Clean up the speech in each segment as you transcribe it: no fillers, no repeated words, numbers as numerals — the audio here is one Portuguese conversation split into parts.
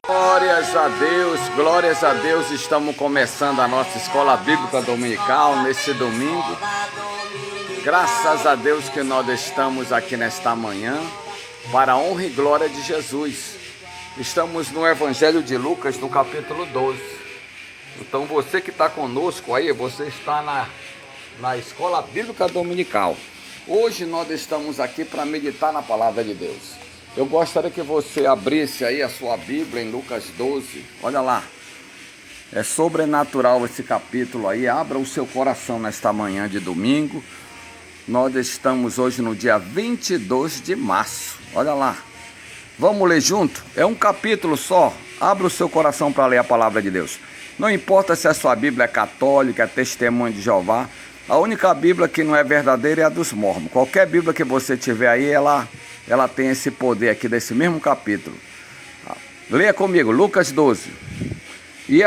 Glórias a Deus, estamos começando a nossa escola bíblica dominical neste domingo. Graças a Deus que nós estamos aqui nesta manhã para a honra e glória de Jesus. Estamos no Evangelho de Lucas, no capítulo 12. Então você que está conosco aí, você está na escola bíblica dominical. Hoje nós estamos aqui para meditar na palavra de Deus. Eu gostaria que você abrisse aí a sua Bíblia em Lucas 12. Olha lá. É sobrenatural esse capítulo aí. Abra o seu coração nesta manhã de domingo. Nós estamos hoje no dia 22 de março. Olha lá. Vamos ler junto? É um capítulo só. Abra o seu coração para ler a palavra de Deus. Não importa se a sua Bíblia é católica, é testemunho de Jeová. A única Bíblia que não é verdadeira é a dos mormons. Qualquer Bíblia que você tiver aí, ela tem esse poder aqui desse mesmo capítulo. Leia comigo, Lucas 12. E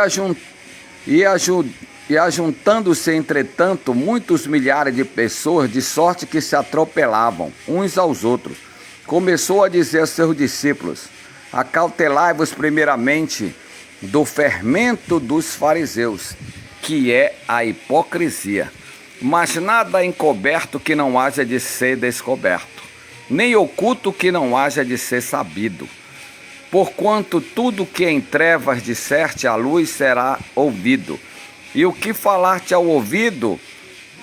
ajuntando-se, entretanto, muitos milhares de pessoas, de sorte que se atropelavam uns aos outros, começou a dizer aos seus discípulos: acautelai-vos primeiramente do fermento dos fariseus, que é a hipocrisia. Mas nada encoberto que não haja de ser descoberto, nem oculto que não haja de ser sabido. Porquanto tudo que em trevas disserte à luz será ouvido, e o que falar-te ao ouvido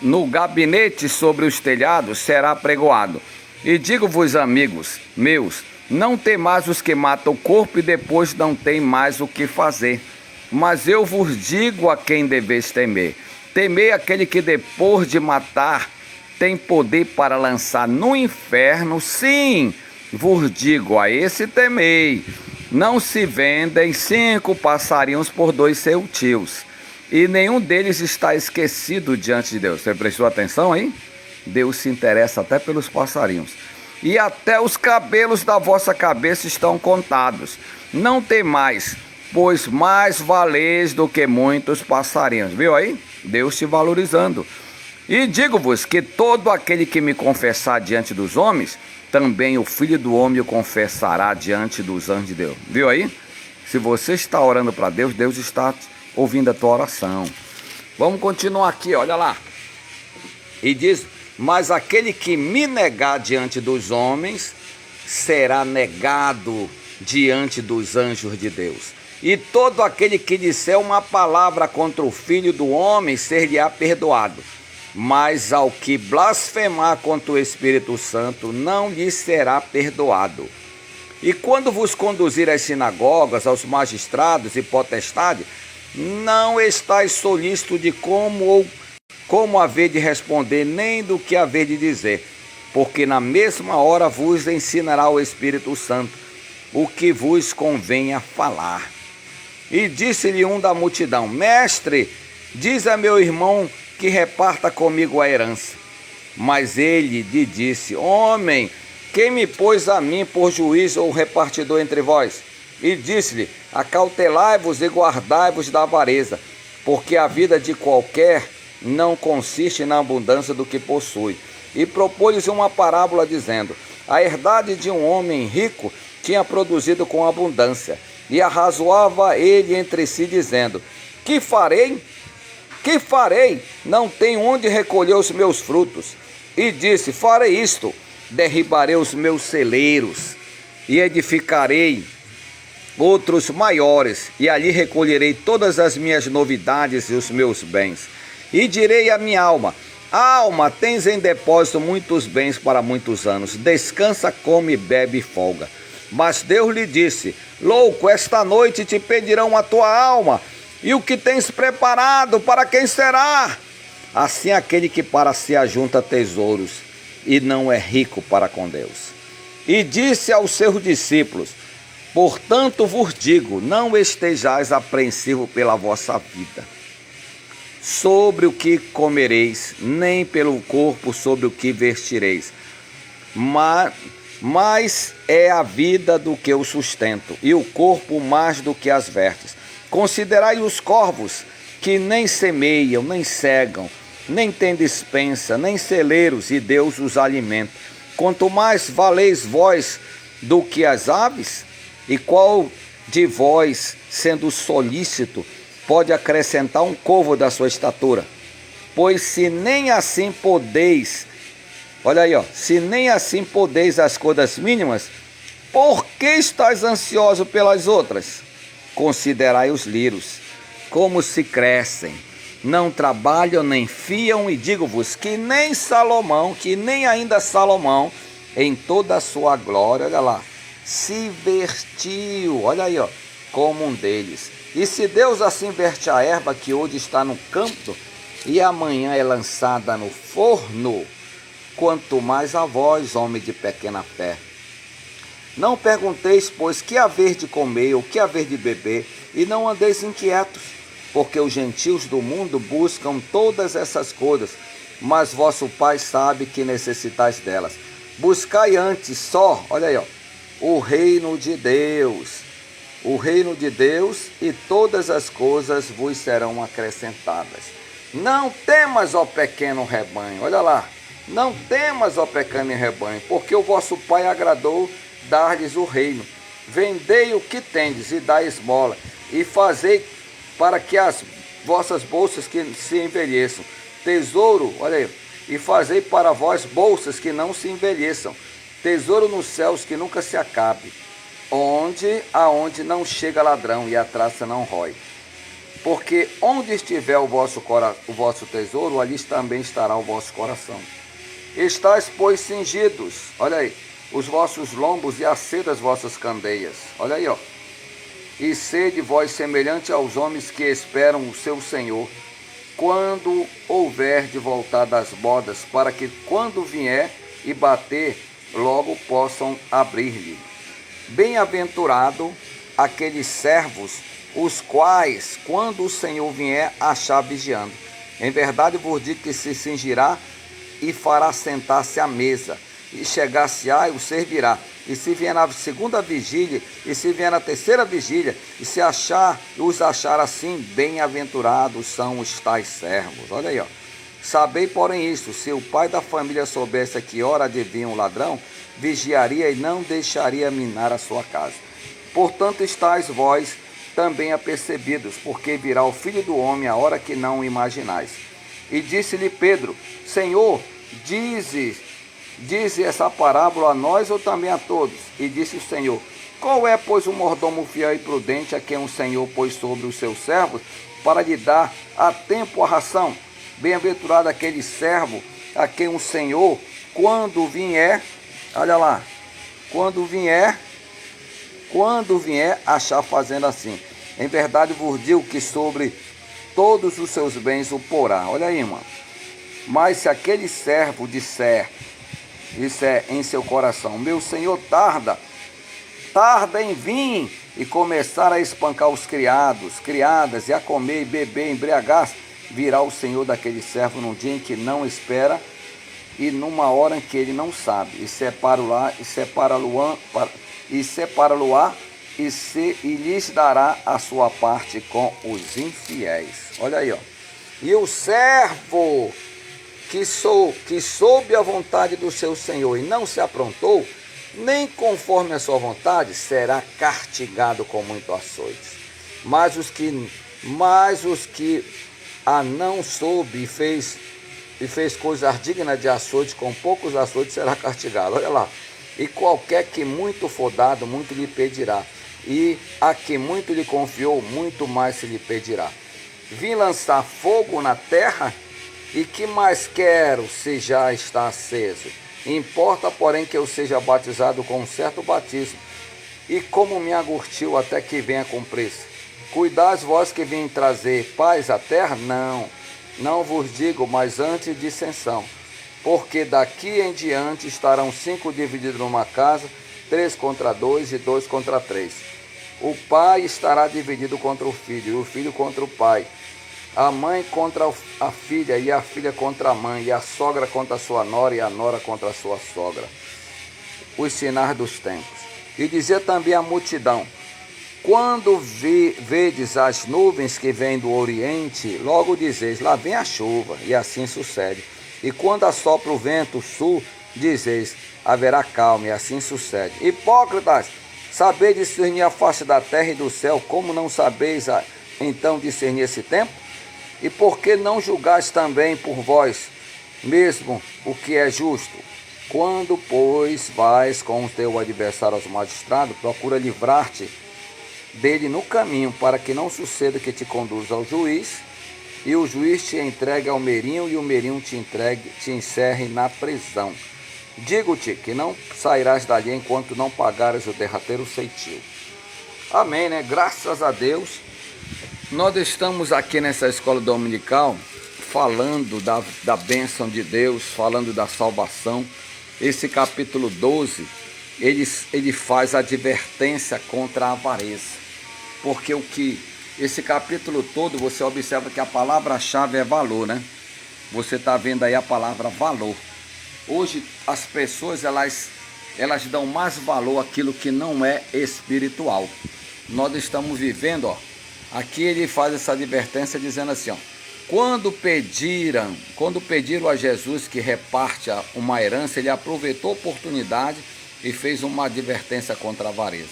no gabinete sobre os telhados será pregoado. E digo-vos, amigos meus, não temais os que matam o corpo e depois não tem mais o que fazer. Mas eu vos digo a quem deveis temer. Temei aquele que depois de matar tem poder para lançar no inferno. Sim, vos digo, a esse temei. Não se vendem 5 passarinhos por 2 celtios, e nenhum deles está esquecido diante de Deus. Você prestou atenção aí? Deus se interessa até pelos passarinhos. E até os cabelos da vossa cabeça estão contados. Não temais, pois mais valeis do que muitos passarinhos. Viu aí? Deus te valorizando. E digo-vos que todo aquele que me confessar diante dos homens, também o Filho do Homem o confessará diante dos anjos de Deus. Viu aí? Se você está orando para Deus, Deus está ouvindo a tua oração. Vamos continuar aqui, olha lá. E diz: mas aquele que me negar diante dos homens, será negado diante dos anjos de Deus. E todo aquele que disser uma palavra contra o Filho do Homem, ser-lhe-á perdoado. Mas ao que blasfemar contra o Espírito Santo, não lhe será perdoado. E quando vos conduzir às sinagogas, aos magistrados e potestades, não estáis solícito de como haver de responder, nem do que haver de dizer, porque na mesma hora vos ensinará o Espírito Santo o que vos convenha falar. E disse-lhe um da multidão: mestre, diz a meu irmão que reparta comigo a herança. Mas ele lhe disse: homem, quem me pôs a mim por juiz ou repartidor entre vós? E disse-lhe: acautelai-vos e guardai-vos da avareza, porque a vida de qualquer não consiste na abundância do que possui. E propôs-lhes uma parábola, dizendo: a herdade de um homem rico tinha produzido com abundância. E arrazoava ele entre si, dizendo: que farei? Que farei? Não tenho onde recolher os meus frutos. E disse: farei isto: derribarei os meus celeiros e edificarei outros maiores, e ali recolherei todas as minhas novidades e os meus bens. E direi à minha alma: alma, tens em depósito muitos bens para muitos anos, descansa, come, bebe e folga. Mas Deus lhe disse: louco, esta noite te pedirão a tua alma, e o que tens preparado, para quem será? Assim aquele que para si ajunta tesouros e não é rico para com Deus. E disse aos seus discípulos: portanto vos digo, não estejais apreensivos pela vossa vida, sobre o que comereis, nem pelo corpo sobre o que vestireis. Mais é a vida do que o sustento, e o corpo mais do que as vestes. Considerai os corvos, que nem semeiam, nem cegam, nem têm despensa, nem celeiros, e Deus os alimenta. Quanto mais valeis vós do que as aves? E qual de vós, sendo solícito, pode acrescentar um côvado da sua estatura? Pois se nem assim podeis, olha aí, ó, se nem assim podeis as coisas mínimas, por que estáis ansioso pelas outras? Considerai os lírios, como se crescem, não trabalham nem fiam, e digo-vos que nem Salomão, que nem ainda Salomão, em toda a sua glória, olha lá, se vestiu, olha aí, ó, como um deles. E se Deus assim veste a erva que hoje está no campo e amanhã é lançada no forno, quanto mais a vós, homem de pequena fé. Não pergunteis, pois, que haver de comer ou que haver de beber, e não andeis inquietos, porque os gentios do mundo buscam todas essas coisas, mas vosso Pai sabe que necessitais delas. Buscai antes só, olha aí, ó, o reino de Deus, e todas as coisas vos serão acrescentadas. Não temas, ó pequeno rebanho, olha lá, não temas, ó pequeno rebanho, porque o vosso Pai agradou dar-lhes o reino. Vendei o que tendes e dai esmola, e fazei para que as vossas bolsas que se envelheçam, tesouro, olha aí, e fazei para vós bolsas que não se envelheçam, tesouro nos céus que nunca se acabe, aonde não chega ladrão e a traça não rói. Porque onde estiver o vosso tesouro, ali também estará o vosso coração. Estais, pois, cingidos, olha aí, os vossos lombos e acenda as vossas candeias, olha aí, ó. E sede vós semelhante aos homens que esperam o seu Senhor, quando houver de voltar das bodas, para que quando vier e bater, logo possam abrir-lhe. Bem-aventurado aqueles servos, os quais, quando o Senhor vier, achar vigiando. Em verdade vos digo que se cingirá e fará sentar-se à mesa, e chegar-se-á e o servirá. E se vier na segunda vigília, e se vier na terceira vigília, e se os achar assim, bem-aventurados são os tais servos. Olha aí, ó. Sabei, porém, isto: se o pai da família soubesse a que hora adivinha um ladrão, vigiaria e não deixaria minar a sua casa. Portanto, estáis vós também apercebidos, porque virá o Filho do Homem a hora que não imaginais. E disse-lhe Pedro: Senhor, dize essa parábola a nós ou também a todos? E disse o Senhor: qual é, pois, o mordomo fiel e prudente a quem o Senhor pôs sobre os seus servos para lhe dar a tempo a ração? Bem-aventurado aquele servo a quem o Senhor, quando vier, olha lá, quando vier, achar fazendo assim. Em verdade vos digo que sobre todos os seus bens o porá. Olha aí, irmão. Mas se aquele servo disser em seu coração: meu senhor tarda em vir, e começar a espancar os criadas, e a comer e beber, embriagar-se, virá o Senhor daquele servo num dia em que não espera e numa hora em que ele não sabe, e separa-lo-á, e lhes dará a sua parte com os infiéis. Olha aí, ó. E o servo que soube a vontade do seu Senhor e não se aprontou, nem conforme a sua vontade, será castigado com muito açoites. Mas os que a não soube e fez coisas dignas de açoites, com poucos açoites será castigado. Olha lá. E qualquer que muito for dado, muito lhe pedirá. E a que muito lhe confiou, muito mais se lhe pedirá. Vim lançar fogo na terra, e que mais quero se já está aceso? Importa, porém, que eu seja batizado com um certo batismo, e como me angustio até que venha cumprir-se. Cuidais vós que vim trazer paz à terra? Não vos digo, mas antes de dissensão. Porque daqui em diante estarão 5 divididos numa casa, 3 contra 2 e 2 contra 3. O pai estará dividido contra o filho, e o filho contra o pai. A mãe contra a filha, e a filha contra a mãe, e a sogra contra a sua nora, e a nora contra a sua sogra. Os sinais dos tempos. E dizia também a multidão: quando vedes as nuvens que vêm do oriente, logo dizeis: lá vem a chuva, e assim sucede. E quando assopra o vento sul, dizeis: haverá calma, e assim sucede. Hipócritas, Sabeis discernir a face da terra e do céu, como não sabeis então discernir esse tempo? E por que não julgais também por vós mesmo o que é justo? Quando, pois, vais com o teu adversário aos magistrados, procura livrar-te dele no caminho, para que não suceda que te conduza ao juiz, e o juiz te entregue ao merinho, e o merinho te encerre na prisão. Digo-te que não sairás dali enquanto não pagares o derradeiro ceitil. Amém, né? Graças a Deus. Nós estamos aqui nessa escola dominical falando da bênção de Deus, falando da salvação. Esse capítulo 12, ele faz advertência contra a avareza. Porque esse capítulo todo, você observa que a palavra-chave é valor, né? Você está vendo aí a palavra valor. Hoje as pessoas elas dão mais valor àquilo que não é espiritual. Nós estamos vivendo, aqui ele faz essa advertência dizendo assim, quando pediram a Jesus que reparte uma herança, ele aproveitou a oportunidade e fez uma advertência contra a avareza.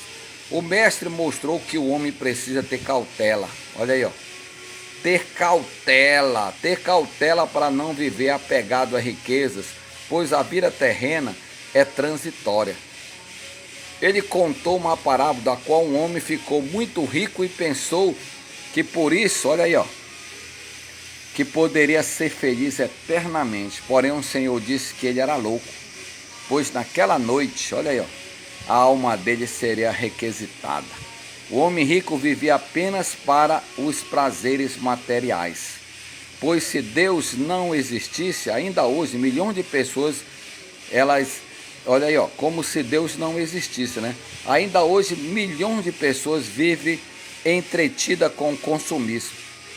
O mestre mostrou que o homem precisa ter cautela. Olha aí, ter cautela para não viver apegado a riquezas, pois a vida terrena é transitória. Ele contou uma parábola da qual um homem ficou muito rico e pensou que por isso, olha aí, que poderia ser feliz eternamente. Porém o Senhor disse que ele era louco, pois naquela noite, olha aí, a alma dele seria requisitada. O homem rico vivia apenas para os prazeres materiais. Pois se Deus não existisse, ainda hoje, milhões de pessoas, olha aí, como se Deus não existisse, né? Ainda hoje, milhões de pessoas vivem entretidas com o consumismo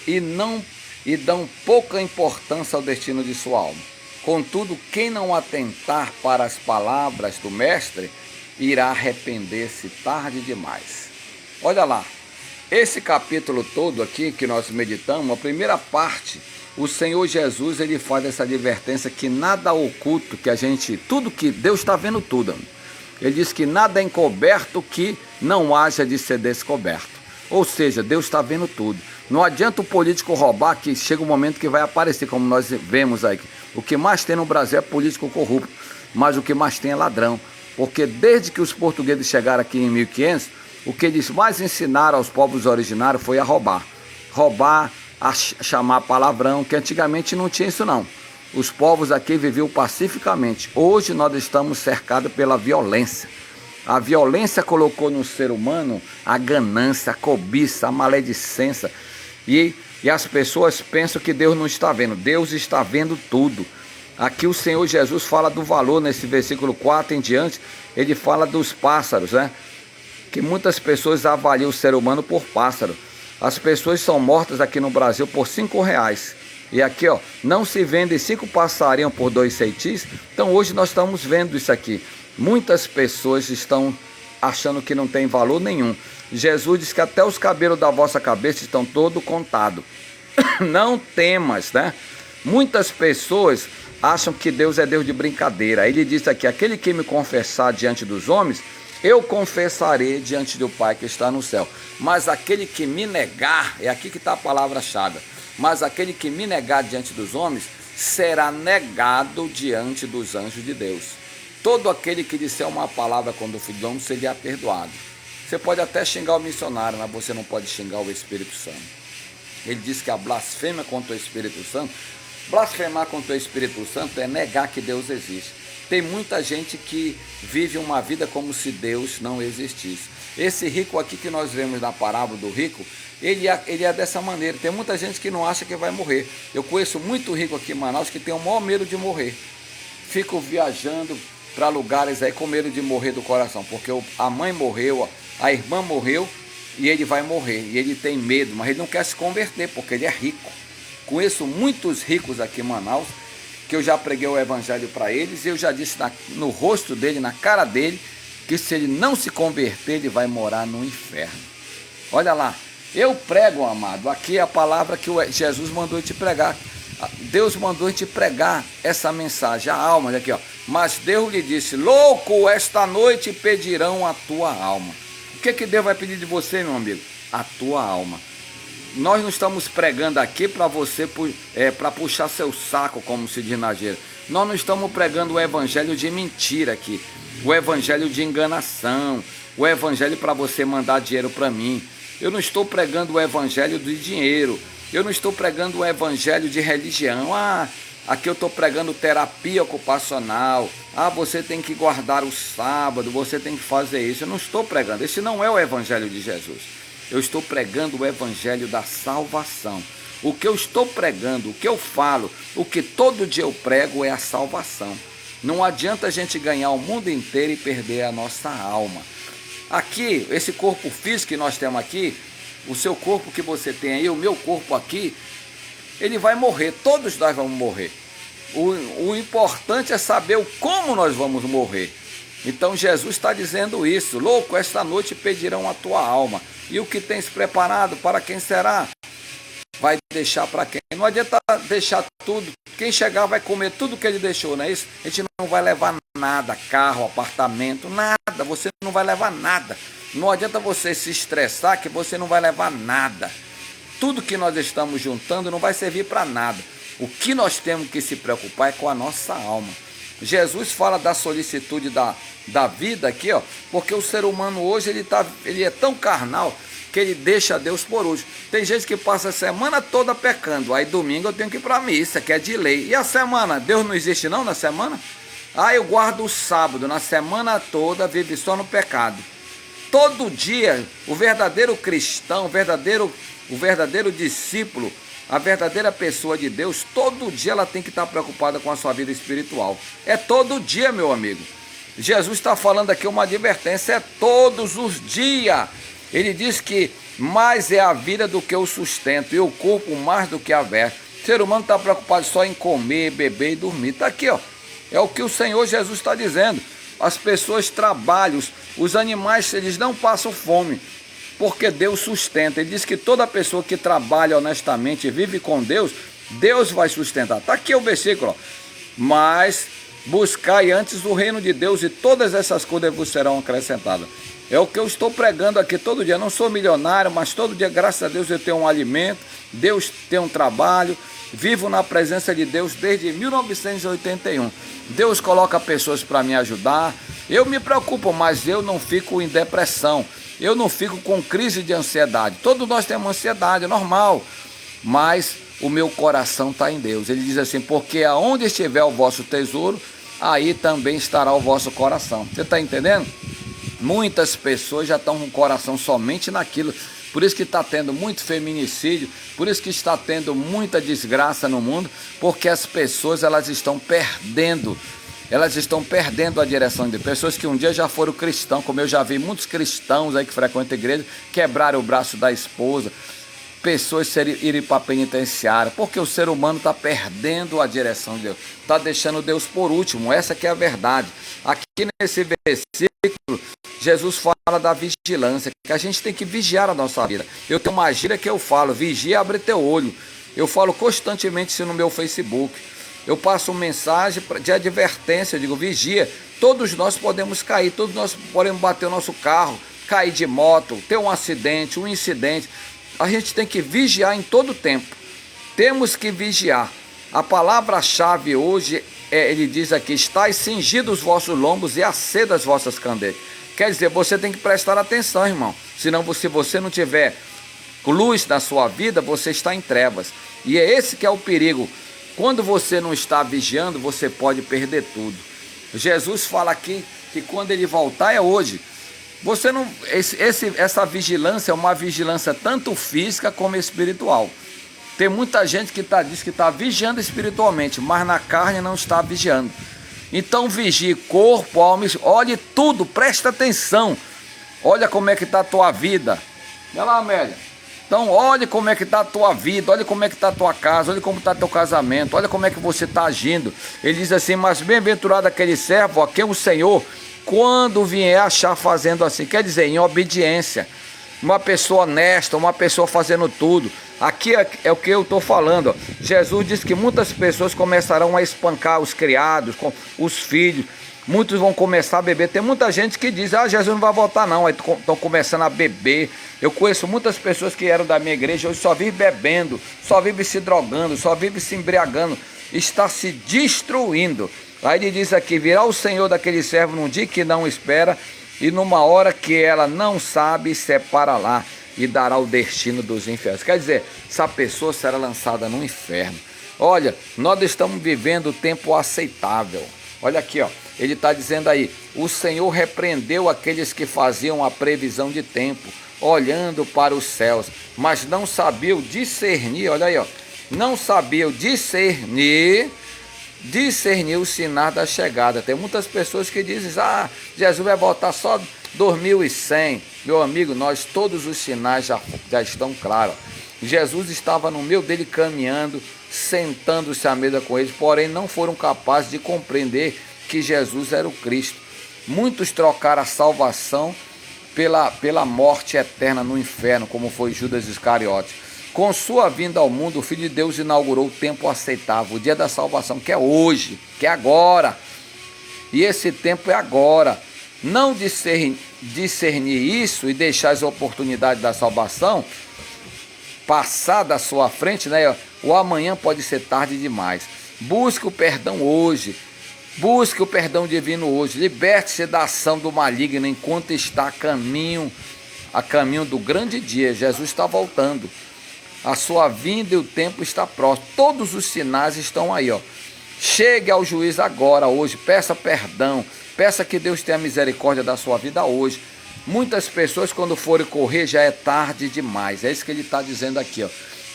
e dão pouca importância ao destino de sua alma. Contudo, quem não atentar para as palavras do Mestre, irá arrepender-se tarde demais. Olha lá, esse capítulo todo aqui que nós meditamos, a primeira parte, o Senhor Jesus, ele faz essa advertência que nada oculto, tudo que Deus está vendo tudo. Ele diz que nada é encoberto que não haja de ser descoberto. Ou seja, Deus está vendo tudo. Não adianta o político roubar, que chega um momento que vai aparecer, como nós vemos aí. O que mais tem no Brasil é político corrupto, mas o que mais tem é ladrão. Porque desde que os portugueses chegaram aqui em 1500, o que eles mais ensinaram aos povos originários foi a roubar. Roubar, a chamar palavrão, que antigamente não tinha isso não. Os povos aqui viviam pacificamente. Hoje nós estamos cercados pela violência. A violência colocou no ser humano a ganância, a cobiça, a maledicência. E as pessoas pensam que Deus não está vendo. Deus está vendo tudo. Aqui o Senhor Jesus fala do valor, nesse versículo 4 em diante, ele fala dos pássaros, né? Que muitas pessoas avaliam o ser humano por pássaro. As pessoas são mortas aqui no Brasil por R$5. E aqui, não se vende 5 passarinhos por 2 ceitis. Então hoje nós estamos vendo isso aqui. Muitas pessoas estão achando que não tem valor nenhum. Jesus diz que até os cabelos da vossa cabeça estão todos contados. Não temas, né? Muitas pessoas acham que Deus é Deus de brincadeira. Ele disse aqui, aquele que me confessar diante dos homens, eu confessarei diante do Pai que está no céu. Mas aquele que me negar, é aqui que está a palavra-chave, mas aquele que me negar diante dos homens, será negado diante dos anjos de Deus. Todo aquele que disser uma palavra contra o Filho do Homem será perdoado. Você pode até xingar o missionário, mas você não pode xingar o Espírito Santo. Ele diz que a blasfêmia contra o Espírito Santo, blasfemar contra o Espírito Santo é negar que Deus existe. Tem muita gente que vive uma vida como se Deus não existisse. Esse rico aqui que nós vemos na parábola do rico, ele é dessa maneira. Tem muita gente que não acha que vai morrer. Eu conheço muito rico aqui em Manaus que tem o maior medo de morrer. Fico viajando para lugares aí com medo de morrer do coração, porque a mãe morreu, a irmã morreu e ele vai morrer. E ele tem medo, mas ele não quer se converter porque ele é rico. Conheço muitos ricos aqui em Manaus, que eu já preguei o evangelho para eles, e eu já disse no rosto dele, na cara dele, que se ele não se converter, ele vai morar no inferno. Olha lá, eu prego, amado, aqui é a palavra que Jesus mandou te pregar. Deus mandou te pregar essa mensagem, a alma, aqui, Mas Deus lhe disse, louco, esta noite pedirão a tua alma. que Deus vai pedir de você, meu amigo? A tua alma. Nós não estamos pregando aqui para você, para puxar seu saco, como se diz na gíria. Nós não estamos pregando o evangelho de mentira aqui, o evangelho de enganação, o evangelho para você mandar dinheiro para mim. Eu não estou pregando o evangelho de dinheiro, eu não estou pregando o evangelho de religião. Aqui eu estou pregando terapia ocupacional. Você tem que guardar o sábado, você tem que fazer isso. Eu não estou pregando, esse não é o evangelho de Jesus. Eu estou pregando o evangelho da salvação. O que eu estou pregando, o que eu falo, o que todo dia eu prego é a salvação. Não adianta a gente ganhar o mundo inteiro e perder a nossa alma. Aqui, esse corpo físico que nós temos aqui, o seu corpo que você tem aí, o meu corpo aqui, ele vai morrer, todos nós vamos morrer. O importante é saber como nós vamos morrer. Então Jesus está dizendo isso: louco, esta noite pedirão a tua alma. E o que tens preparado, para quem será? Vai deixar para quem? Não adianta deixar tudo. Quem chegar vai comer tudo que ele deixou, não é isso? A gente não vai levar nada, carro, apartamento, nada. Você não vai levar nada. Não adianta você se estressar que você não vai levar nada. Tudo que nós estamos juntando não vai servir para nada. O que nós temos que se preocupar é com a nossa alma. Jesus fala da solicitude da vida aqui, porque o ser humano hoje ele é tão carnal que ele deixa Deus por último. Tem gente que passa a semana toda pecando, aí domingo eu tenho que ir para a missa, que é de lei. E a semana? Deus não existe não na semana? Eu guardo o sábado, na semana toda vive só no pecado. Todo dia, o verdadeiro cristão, o verdadeiro discípulo, a verdadeira pessoa de Deus, todo dia ela tem que estar preocupada com a sua vida espiritual. É todo dia, meu amigo. Jesus está falando aqui uma advertência, é todos os dias. Ele diz que mais é a vida do que o sustento e o corpo mais do que a veste. O ser humano está preocupado só em comer, beber e dormir. Está aqui, é o que o Senhor Jesus está dizendo. As pessoas trabalham, os animais, eles não passam fome, porque Deus sustenta. Ele diz que toda pessoa que trabalha honestamente e vive com Deus, Deus vai sustentar. Está aqui o versículo. Mas buscai antes o reino de Deus e todas essas coisas vos serão acrescentadas. É o que eu estou pregando aqui todo dia. Não sou milionário, mas todo dia, graças a Deus, eu tenho um alimento. Deus tem um trabalho. Vivo na presença de Deus desde 1981. Deus coloca pessoas para me ajudar. Eu me preocupo, mas eu não fico em depressão. Eu não fico com crise de ansiedade. Todos nós temos ansiedade, é normal. Mas o meu coração está em Deus. Ele diz assim: porque aonde estiver o vosso tesouro, aí também estará o vosso coração. Você está entendendo? Muitas pessoas já estão com o coração somente naquilo. Por isso que está tendo muito feminicídio, por isso que está tendo muita desgraça no mundo, porque as pessoas elas estão perdendo a direção de pessoas que um dia já foram cristãos, como eu já vi muitos cristãos aí que frequentam a igreja, quebraram o braço da esposa, pessoas irem para a penitenciária, porque o ser humano está perdendo a direção de Deus, está deixando Deus por último. Essa que é a verdade. Aqui nesse versículo, Jesus fala da vigilância, que a gente tem que vigiar a nossa vida. Eu tenho uma gíria que eu falo: vigia e abre teu olho. Eu falo constantemente isso no meu Facebook. Eu passo uma mensagem de advertência, eu digo: vigia. Todos nós podemos cair, todos nós podemos bater o nosso carro, cair de moto, ter um acidente, um incidente. A gente tem que vigiar em todo tempo. Temos que vigiar. A palavra-chave hoje, ele diz aqui: estáis cingidos os vossos lombos e acenda as vossas candeias. Quer dizer, você tem que prestar atenção, irmão. Senão, se você não tiver luz na sua vida, você está em trevas. E é esse que é o perigo. Quando você não está vigiando, você pode perder tudo. Jesus fala aqui que quando ele voltar é hoje. Você não, essa vigilância é uma vigilância tanto física como espiritual. Tem muita gente que diz que está vigiando espiritualmente, mas na carne não está vigiando. Então vigie corpo, alma, olhe tudo, presta atenção. Olha como é que está a tua vida. Olha lá, Amélia. Então olhe como é que está a tua vida, olha como é que está a tua casa, olha como está teu casamento, olha como é que você está agindo. Ele diz assim: mas bem-aventurado aquele servo a quem o Senhor, quando vier, achar fazendo assim. Quer dizer, em obediência. Uma pessoa honesta, uma pessoa fazendo tudo. Aqui é o que eu estou falando. Jesus disse que muitas pessoas começarão a espancar os criados, os filhos. Muitos vão começar a beber. Tem muita gente que diz, Jesus não vai voltar não. Aí estão começando a beber. Eu conheço muitas pessoas que eram da minha igreja, hoje só vivem bebendo, só vivem se drogando, só vivem se embriagando. Está se destruindo. Aí ele diz aqui, virá o Senhor daquele servo num dia que não espera, e numa hora que ela não sabe, separa lá e dará o destino dos infernos. Quer dizer, essa pessoa será lançada no inferno. Olha, nós estamos vivendo o tempo aceitável. Olha aqui, ó. Ele está dizendo aí, o Senhor repreendeu aqueles que faziam a previsão de tempo, olhando para os céus, mas não sabiam discernir, olha aí, ó, não sabiam discernir os sinais da chegada. Tem muitas pessoas que dizem, Jesus vai voltar só 2100. Meu amigo, todos os sinais já estão claros. Jesus estava no meio dele caminhando, sentando-se à mesa com eles, porém não foram capazes de compreender que Jesus era o Cristo. Muitos trocaram a salvação pela morte eterna no inferno, como foi Judas Iscariote. Com sua vinda ao mundo, o Filho de Deus inaugurou o tempo aceitável, o dia da salvação, que é hoje, que é agora. E esse tempo é agora. Não discernir isso e deixar as oportunidades da salvação passar da sua frente, né? O amanhã pode ser tarde demais. Busque o perdão hoje. Busque o perdão divino hoje. Liberte-se da ação do maligno enquanto está a caminho do grande dia. Jesus está voltando. A sua vinda e o tempo está próximo. Todos os sinais estão aí, ó. Chegue ao juiz agora, hoje. Peça perdão. Peça que Deus tenha misericórdia da sua vida hoje. Muitas pessoas, quando forem correr, já é tarde demais. É isso que ele está dizendo aqui, ó.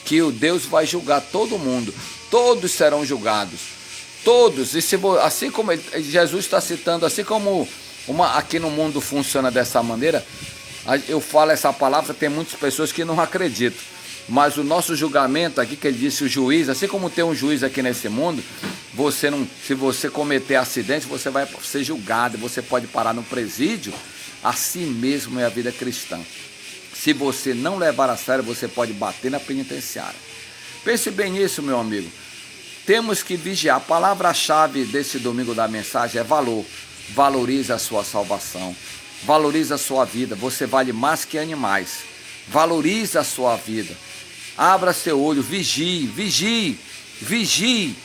Que o Deus vai julgar todo mundo. Todos serão julgados. Todos. E assim como Jesus está citando, assim como aqui no mundo funciona dessa maneira, eu falo essa palavra, tem muitas pessoas que não acreditam. Mas o nosso julgamento aqui, que ele disse, o juiz, assim como tem um juiz aqui nesse mundo, se você cometer acidente, você vai ser julgado, você pode parar no presídio. Assim mesmo é a vida cristã. Se você não levar a sério, você pode bater na penitenciária. Pense bem nisso, meu amigo. Temos que vigiar. A palavra-chave desse domingo da mensagem é valor. Valorize a sua salvação. Valorize a sua vida. Você vale mais que animais. Valorize a sua vida. Abra seu olho. Vigie, vigie, vigie.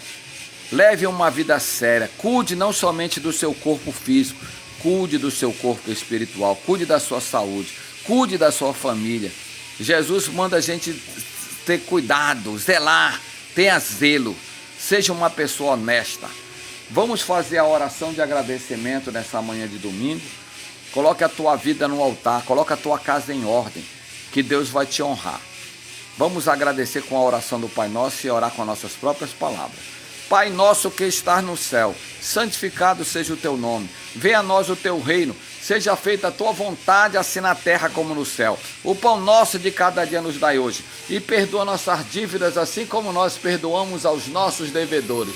Leve uma vida séria. Cuide não somente do seu corpo físico. Cuide do seu corpo espiritual. Cuide da sua saúde. Cuide da sua família. Jesus manda a gente ter cuidado, zelar. Tenha zelo. Seja uma pessoa honesta. Vamos fazer a oração de agradecimento nessa manhã de domingo. Coloque a tua vida no altar. Coloque a tua casa em ordem. Que Deus vai te honrar. Vamos agradecer com a oração do Pai Nosso e orar com as nossas próprias palavras. Pai nosso que estás no céu, santificado seja o teu nome. Venha a nós o teu reino. Seja feita a tua vontade, assim na terra como no céu. O pão nosso de cada dia nos dai hoje. E perdoa nossas dívidas, assim como nós perdoamos aos nossos devedores.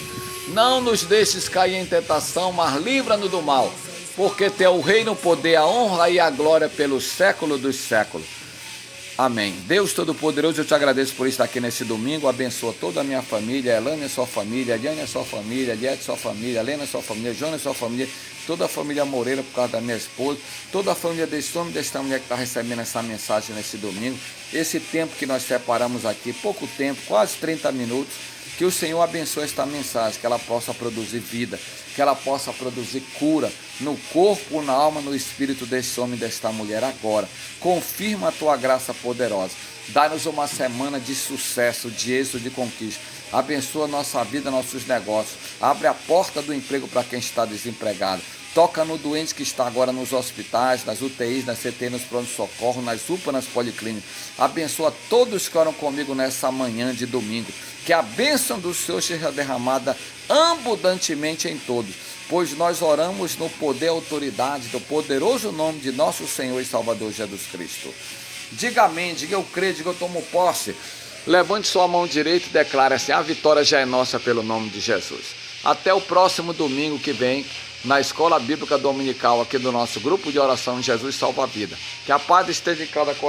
Não nos deixes cair em tentação, mas livra-nos do mal. Porque teu o reino, o poder, a honra e a glória pelos séculos dos séculos. Amém. Deus Todo-Poderoso, eu te agradeço por estar aqui nesse domingo. Abençoa toda a minha família, Elane e sua família, Diane e sua família, Liette e sua família, Helena e sua família, Jonas e sua família, toda a família Moreira por causa da minha esposa, toda a família desse homem, desta mulher que está recebendo essa mensagem nesse domingo. Esse tempo que nós separamos aqui, pouco tempo, quase 30 minutos, que o Senhor abençoe esta mensagem, que ela possa produzir vida, que ela possa produzir cura no corpo, na alma, no espírito desse homem e desta mulher agora. Confirma a tua graça poderosa. Dá-nos uma semana de sucesso, de êxito, de conquista. Abençoa nossa vida, nossos negócios. Abre a porta do emprego para quem está desempregado. Toca no doente que está agora nos hospitais, nas UTIs, nas CTI, nos pronto-socorro, nas UPA, nas policlínicas. Abençoa todos que oram comigo nessa manhã de domingo. Que a bênção do Senhor seja derramada abundantemente em todos. Pois nós oramos no poder e autoridade do poderoso nome de nosso Senhor e Salvador Jesus Cristo. Diga amém, diga eu creio, diga eu tomo posse. Levante sua mão direita e declare assim: a vitória já é nossa pelo nome de Jesus. Até o próximo domingo que vem, na Escola Bíblica Dominical, aqui do nosso grupo de oração Jesus Salva a Vida. Que a paz esteja em cada coração.